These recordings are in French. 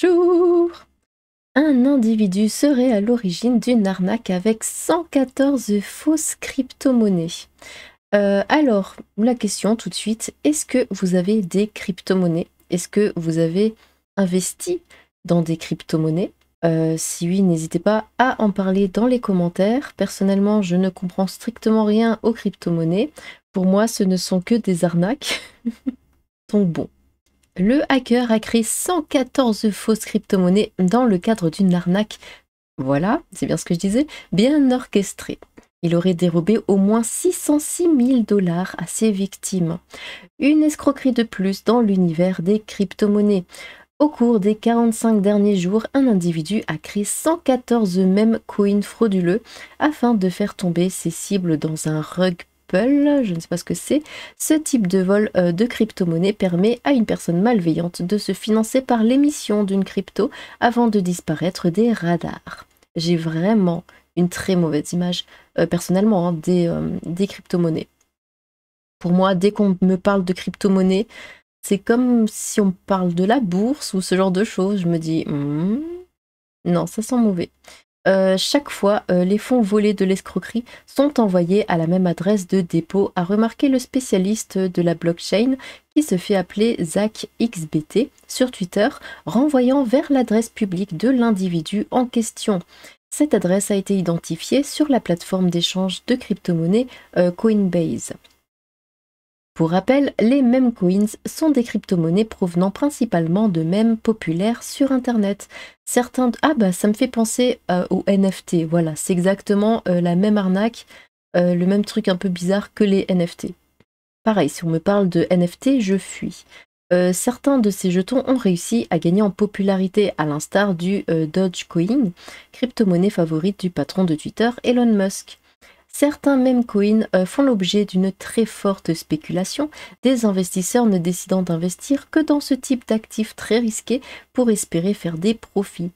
Bonjour! Un individu serait à l'origine d'une arnaque avec 114 fausses crypto-monnaies. Alors, la question tout de suite, est-ce que vous avez des crypto-monnaies? Est-ce que vous avez investi dans des crypto-monnaies? Si oui, n'hésitez pas à en parler dans les commentaires. Personnellement, je ne comprends strictement rien aux crypto-monnaies. Pour moi, ce ne sont que des arnaques. Donc bon. Le hacker a créé 114 fausses crypto-monnaies dans le cadre d'une arnaque, voilà, c'est bien ce que je disais, bien orchestrée. Il aurait dérobé au moins 606 000 $ à ses victimes. Une escroquerie de plus dans l'univers des crypto-monnaies. Au cours des 45 derniers jours, un individu a créé 114 meme coins frauduleux afin de faire tomber ses cibles dans un rug pull. Je ne sais pas ce que c'est. Ce type de vol de crypto-monnaie permet à une personne malveillante de se financer par l'émission d'une crypto avant de disparaître des radars. J'ai vraiment une très mauvaise image, personnellement, hein, des crypto-monnaies. Pour moi, dès qu'on me parle de crypto-monnaie, c'est comme si on parle de la bourse ou ce genre de choses. Je me dis, non, ça sent mauvais. Chaque fois, les fonds volés de l'escroquerie sont envoyés à la même adresse de dépôt, a remarqué le spécialiste de la blockchain qui se fait appeler ZachXBT sur Twitter, renvoyant vers l'adresse publique de l'individu en question. Cette adresse a été identifiée sur la plateforme d'échange de crypto-monnaies Coinbase. Pour rappel, les meme coins sont des crypto-monnaies provenant principalement de mèmes populaires sur Internet. Certains... Ah bah ça me fait penser aux NFT, voilà, c'est exactement la même arnaque, le même truc un peu bizarre que les NFT. Pareil, si on me parle de NFT, je fuis. Certains de ces jetons ont réussi à gagner en popularité, à l'instar du Dogecoin, crypto-monnaie favorite du patron de Twitter, Elon Musk. Certains meme coins font l'objet d'une très forte spéculation, des investisseurs ne décidant d'investir que dans ce type d'actifs très risqués pour espérer faire des profits.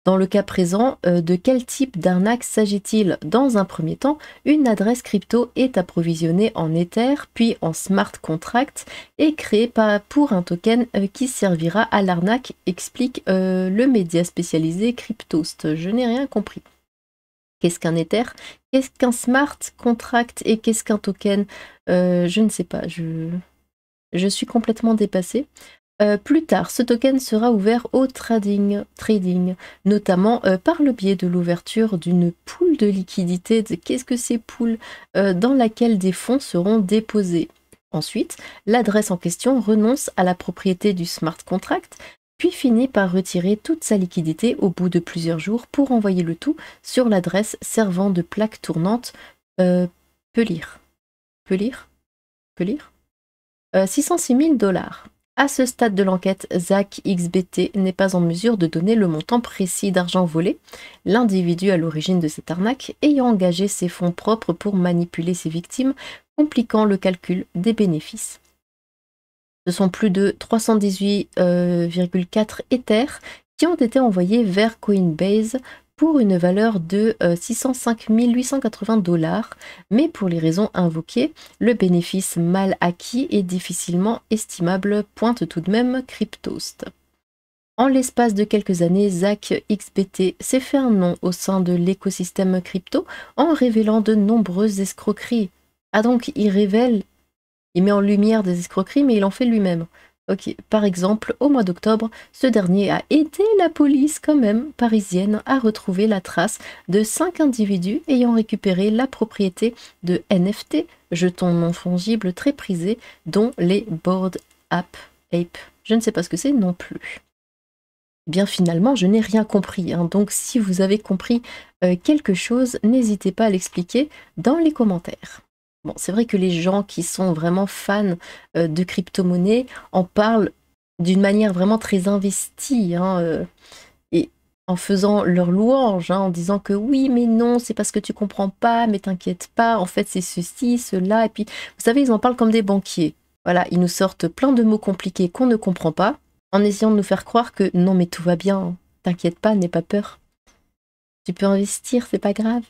Dans le cas présent, de quel type d'arnaque s'agit-il? Dans un premier temps, une adresse crypto est approvisionnée en Ether, puis en smart contract, et créée pour un token qui servira à l'arnaque, explique le média spécialisé Cryptost. Je n'ai rien compris. Qu'est-ce qu'un Ether? Qu'est-ce qu'un smart contract et qu'est-ce qu'un token? Je ne sais pas, je suis complètement dépassée. Plus tard, ce token sera ouvert au trading notamment par le biais de l'ouverture d'une pool de liquidité. Qu'est-ce que c'est pool? Dans laquelle des fonds seront déposés. Ensuite, l'adresse en question renonce à la propriété du smart contract, puis finit par retirer toute sa liquidité au bout de plusieurs jours pour envoyer le tout sur l'adresse servant de plaque tournante Pelir. 606 000 $. À ce stade de l'enquête, ZachXBT n'est pas en mesure de donner le montant précis d'argent volé, l'individu à l'origine de cette arnaque ayant engagé ses fonds propres pour manipuler ses victimes, compliquant le calcul des bénéfices. Ce sont plus de 318,4 Ethers qui ont été envoyés vers Coinbase pour une valeur de 605 880 $, mais pour les raisons invoquées, le bénéfice mal acquis et difficilement estimable, pointe tout de même Cryptost. En l'espace de quelques années, ZachXBT s'est fait un nom au sein de l'écosystème crypto en révélant de nombreuses escroqueries. Ah donc, il met en lumière des escroqueries, mais il en fait lui-même. Ok, par exemple, au mois d'octobre, ce dernier a aidé la police quand même parisienne à retrouver la trace de 5 individus ayant récupéré la propriété de NFT, jetons non fongibles très prisés, dont les Bored Ape. Je ne sais pas ce que c'est non plus. Bien finalement, je n'ai rien compris, hein, donc si vous avez compris quelque chose, n'hésitez pas à l'expliquer dans les commentaires. Bon, c'est vrai que les gens qui sont vraiment fans de crypto-monnaie en parlent d'une manière vraiment très investie, hein, et en faisant leur louange, hein, en disant que oui, mais non, c'est parce que tu comprends pas, mais t'inquiète pas, en fait c'est ceci, cela, et puis vous savez, ils en parlent comme des banquiers. Voilà, ils nous sortent plein de mots compliqués qu'on ne comprend pas, en essayant de nous faire croire que non, mais tout va bien, hein, t'inquiète pas, n'aie pas peur. Tu peux investir, c'est pas grave.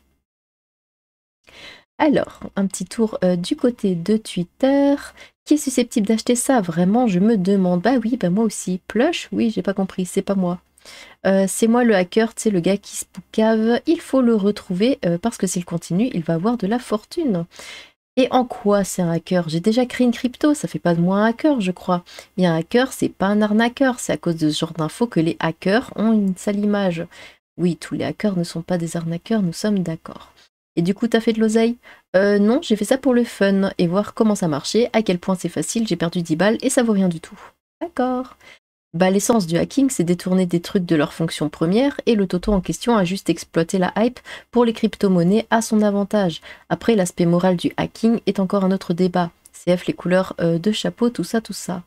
Alors, un petit tour du côté de Twitter. Qui est susceptible d'acheter ça? Vraiment, je me demande. Bah oui, bah moi aussi. Plush? Oui, j'ai pas compris, c'est pas moi. C'est moi le hacker, tu sais, le gars qui se poucave. Il faut le retrouver parce que s'il continue, il va avoir de la fortune. Et en quoi c'est un hacker? J'ai déjà créé une crypto, ça fait pas de moi un hacker, je crois. Et un hacker, c'est pas un arnaqueur. C'est à cause de ce genre d'infos que les hackers ont une sale image. Oui, tous les hackers ne sont pas des arnaqueurs, nous sommes d'accord. Et du coup, t'as fait de l'oseille? Non, j'ai fait ça pour le fun et voir comment ça marchait, à quel point c'est facile, j'ai perdu 10 balles et ça vaut rien du tout. D'accord. Bah, l'essence du hacking, c'est détourner des trucs de leur fonction première, et le Toto en question a juste exploité la hype pour les crypto-monnaies à son avantage. Après, l'aspect moral du hacking est encore un autre débat. CF, les couleurs de chapeau, tout ça, tout ça.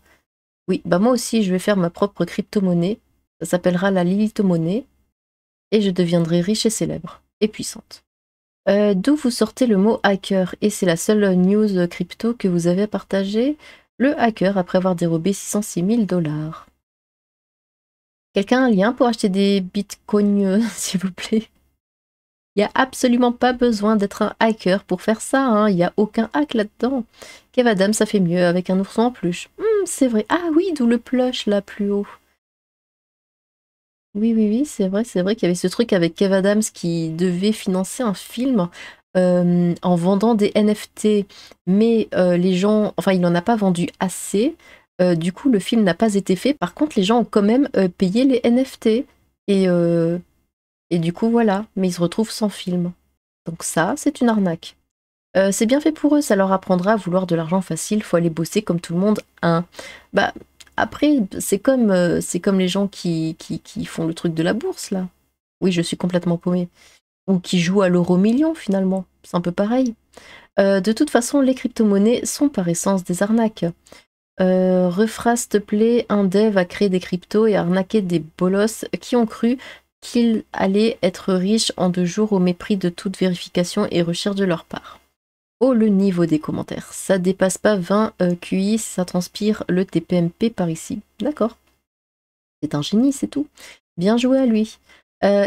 Oui, bah moi aussi, je vais faire ma propre crypto-monnaie. Ça s'appellera la Lilith-monnaie, et je deviendrai riche et célèbre, et puissante. D'où vous sortez le mot hacker? Et c'est la seule news crypto que vous avez partagée. Le hacker après avoir dérobé 606 000 $. Quelqu'un a un lien pour acheter des bitcoins, s'il vous plaît? Il n'y a absolument pas besoin d'être un hacker pour faire ça, hein. Il n'y a aucun hack là-dedans. Kev Adams, ça fait mieux avec un ourson en peluche. C'est vrai. Ah oui, d'où le plush là, plus haut. Oui, oui, oui, c'est vrai qu'il y avait ce truc avec Kev Adams qui devait financer un film en vendant des NFT. Mais les gens, enfin, il n'en a pas vendu assez. Du coup, le film n'a pas été fait. Par contre, les gens ont quand même payé les NFT. Et, euh, et du coup, voilà. Mais ils se retrouvent sans film. Donc ça, c'est une arnaque. C'est bien fait pour eux, ça leur apprendra à vouloir de l'argent facile, faut aller bosser comme tout le monde, hein. Bah, après, c'est comme les gens qui font le truc de la bourse, là. Oui, je suis complètement paumée. Ou qui jouent à l'euro-million, finalement. C'est un peu pareil. De toute façon, les crypto-monnaies sont par essence des arnaques. Refera, s'il te plaît, un dev a créé des cryptos et a arnaqué des bolosses qui ont cru qu'ils allaient être riches en 2 jours au mépris de toute vérification et recherche de leur part. Oh, le niveau des commentaires. Ça dépasse pas 20 QI, ça transpire le TPMP par ici. D'accord. C'est un génie, c'est tout. Bien joué à lui.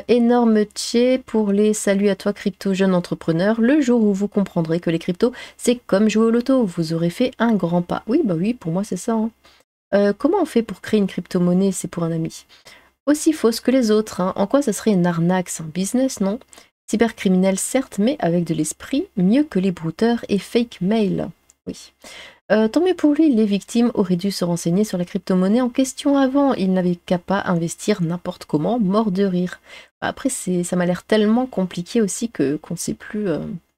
Énorme tché pour les saluts à toi, crypto jeune entrepreneur. Le jour où vous comprendrez que les cryptos, c'est comme jouer au loto. Vous aurez fait un grand pas. Oui, bah oui, pour moi, c'est ça, hein. Comment on fait pour créer une crypto-monnaie? C'est pour un ami. Aussi fausse que les autres, hein. En quoi ça serait une arnaque? C'est un business, non? Cybercriminel, certes, mais avec de l'esprit, mieux que les brouteurs et fake mail. Oui. Tant mieux pour lui, les victimes auraient dû se renseigner sur la crypto-monnaie en question avant. Ils n'avaient qu'à pas investir n'importe comment, mort de rire. Après, ça m'a l'air tellement compliqué aussi qu'on ne sait plus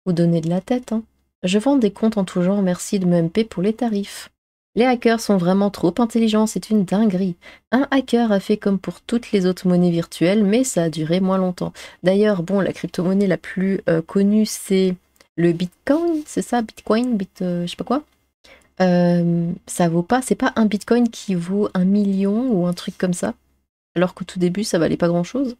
où donner de la tête, hein. Je vends des comptes en tout genre, merci de me MP pour les tarifs. Les hackers sont vraiment trop intelligents, c'est une dinguerie. Un hacker a fait comme pour toutes les autres monnaies virtuelles, mais ça a duré moins longtemps. D'ailleurs, bon, la crypto-monnaie la plus connue, c'est le Bitcoin, c'est ça, Bitcoin, je sais pas quoi. Ça vaut pas, c'est pas un Bitcoin qui vaut 1 million ou un truc comme ça, alors qu'au tout début, ça valait pas grand-chose.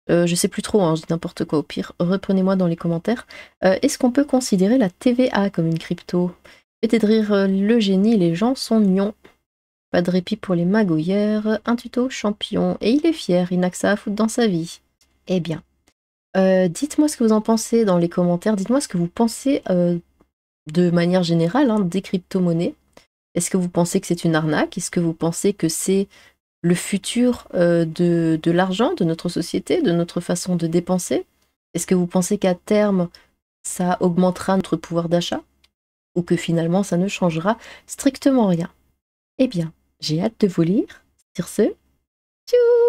Je sais plus trop, hein, je dis n'importe quoi au pire. Reprenez-moi dans les commentaires. Est-ce qu'on peut considérer la TVA comme une crypto? Faites de rire le génie, les gens sont nions. Pas de répit pour les magouilleurs, un tuto champion, et il est fier, il n'a que ça à foutre dans sa vie. Eh bien, dites-moi ce que vous en pensez dans les commentaires, dites-moi ce que vous pensez de manière générale hein, des crypto-monnaies. Est-ce que vous pensez que c'est une arnaque? Est-ce que vous pensez que c'est le futur de l'argent, de notre société, de notre façon de dépenser? Est-ce que vous pensez qu'à terme, ça augmentera notre pouvoir d'achat? Ou que finalement, ça ne changera strictement rien? Eh bien, j'ai hâte de vous lire. Sur ce, tchou!